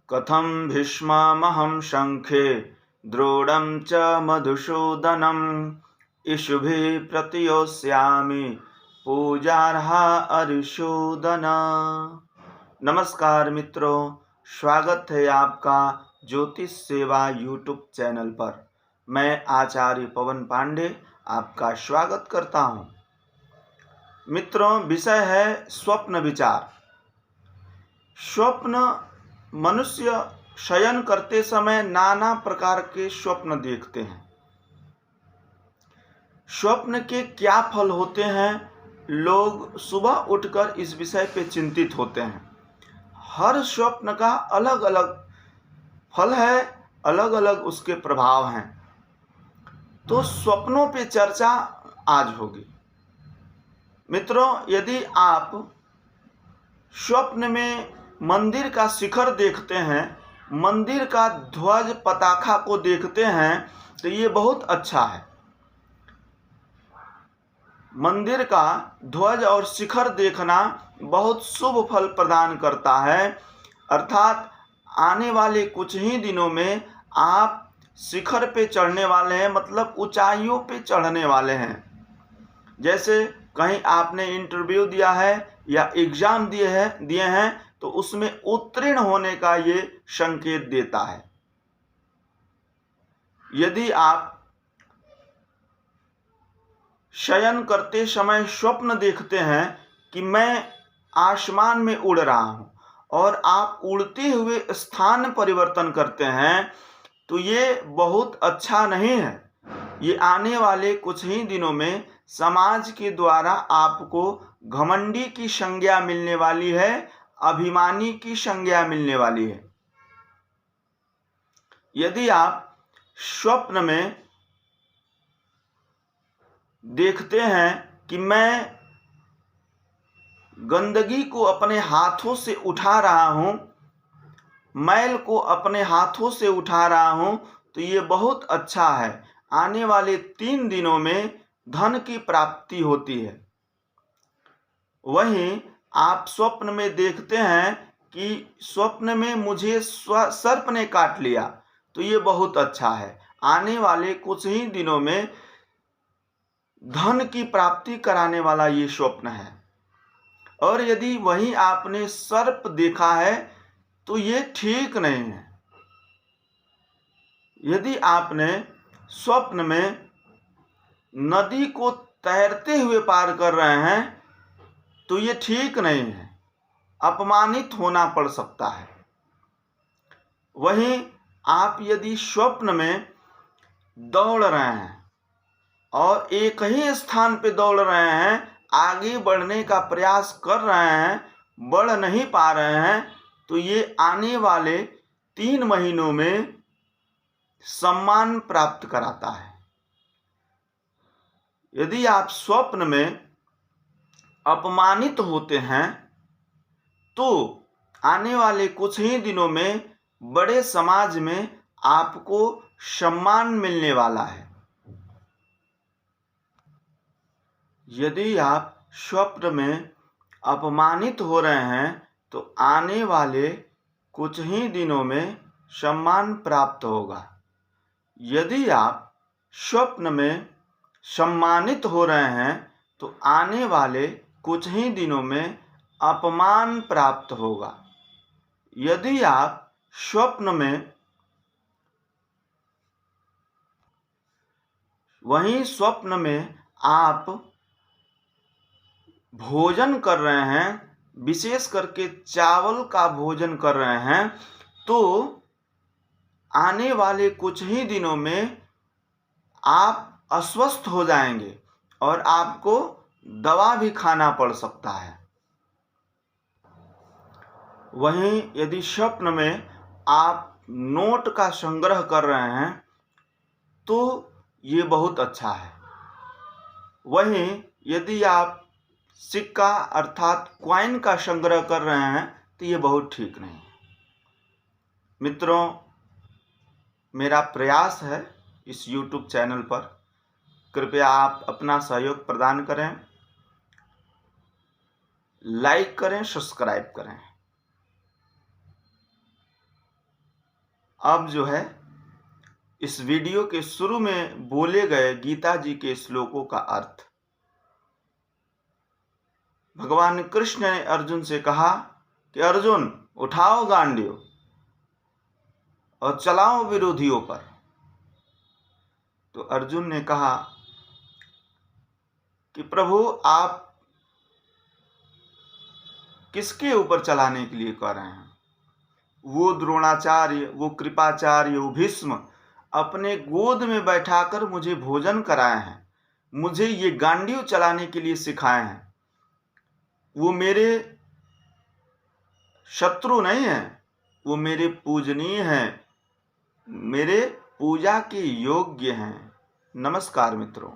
कथं भीष्ममहं शङ्खे द्रोणं च मधुसूदनम् इषुभिः प्रतियोत्स्यामि पूजार्हा अरिसूदन। नमस्कार मित्रों, स्वागत है आपका ज्योतिष सेवा यूट्यूब चैनल पर। मैं आचार्य पवन पांडे आपका स्वागत करता हूँ। मित्रों, विषय है स्वप्न विचार। स्वप्न मनुष्य शयन करते समय नाना प्रकार के स्वप्न देखते हैं। स्वप्न के क्या फल होते हैं, लोग सुबह उठकर इस विषय पे चिंतित होते हैं। हर स्वप्न का अलग अलग फल है, अलग अलग उसके प्रभाव हैं। तो स्वप्नों पे चर्चा आज होगी। मित्रों, यदि आप स्वप्न में मंदिर का शिखर देखते हैं, मंदिर का ध्वज पताका को देखते हैं, तो ये बहुत अच्छा है। मंदिर का ध्वज और शिखर देखना बहुत शुभ फल प्रदान करता है। अर्थात आने वाले कुछ ही दिनों में आप शिखर पे चढ़ने वाले हैं, मतलब ऊंचाइयों पे चढ़ने वाले हैं। जैसे कहीं आपने इंटरव्यू दिया है या एग्जाम दिए हैं तो उसमें उत्तीर्ण होने का ये संकेत देता है। यदि आप शयन करते समय स्वप्न देखते हैं कि मैं आसमान में उड़ रहा हूं और आप उड़ते हुए स्थान परिवर्तन करते हैं, तो ये बहुत अच्छा नहीं है। ये आने वाले कुछ ही दिनों में समाज के द्वारा आपको घमंडी की संज्ञा मिलने वाली है, अभिमानी की संज्ञा मिलने वाली है। यदि आप स्वप्न में देखते हैं कि मैं गंदगी को अपने हाथों से उठा रहा हूं, मैल को अपने हाथों से उठा रहा हूं, तो ये बहुत अच्छा है। आने वाले 3 दिनों में धन की प्राप्ति होती है। वहीं आप स्वप्न में देखते हैं कि स्वप्न में मुझे सर्प ने काट लिया, तो ये बहुत अच्छा है। आने वाले कुछ ही दिनों में धन की प्राप्ति कराने वाला ये स्वप्न है। और यदि वहीं आपने सर्प देखा है तो ये ठीक नहीं है। यदि आपने स्वप्न में नदी को तैरते हुए पार कर रहे हैं तो ये ठीक नहीं है, अपमानित होना पड़ सकता है। वहीं आप यदि स्वप्न में दौड़ रहे हैं और एक ही स्थान पे दौड़ रहे हैं, आगे बढ़ने का प्रयास कर रहे हैं, बढ़ नहीं पा रहे हैं, तो ये आने वाले 3 महीनों में सम्मान प्राप्त कराता है। यदि आप स्वप्न में अपमानित होते हैं तो आने वाले कुछ ही दिनों में बड़े समाज में आपको सम्मान मिलने वाला है। यदि आप स्वप्न में अपमानित हो रहे हैं तो आने वाले कुछ ही दिनों में सम्मान प्राप्त होगा। यदि आप स्वप्न में सम्मानित हो रहे हैं तो आने वाले कुछ ही दिनों में अपमान प्राप्त होगा। यदि आप स्वप्न में वहीं स्वप्न में आप भोजन कर रहे हैं, विशेष करके चावल का भोजन कर रहे हैं, तो आने वाले कुछ ही दिनों में आप अस्वस्थ हो जाएंगे और आपको दवा भी खाना पड़ सकता है। वहीं यदि स्वप्न में आप नोट का संग्रह कर रहे हैं तो ये बहुत अच्छा है। वहीं यदि आप सिक्का अर्थात कॉइन का संग्रह कर रहे हैं तो ये बहुत ठीक नहीं है। मित्रों, मेरा प्रयास है इस YouTube चैनल पर, कृपया आप अपना सहयोग प्रदान करें, लाइक करें, सब्सक्राइब करें। अब जो है इस वीडियो के शुरू में बोले गए गीता जी के श्लोकों का अर्थ। भगवान कृष्ण ने अर्जुन से कहा कि अर्जुन उठाओ गांडीव और चलाओ विरोधियों पर। तो अर्जुन ने कहा कि प्रभु आप किसके ऊपर चलाने के लिए कह रहे हैं? वो द्रोणाचार्य, वो कृपाचार्य, वो भीष्म अपने गोद में बैठाकर मुझे भोजन कराए हैं, मुझे ये गांडीव चलाने के लिए सिखाए हैं। वो मेरे शत्रु नहीं हैं, वो मेरे पूजनीय हैं, मेरे पूजा के योग्य हैं। नमस्कार मित्रों।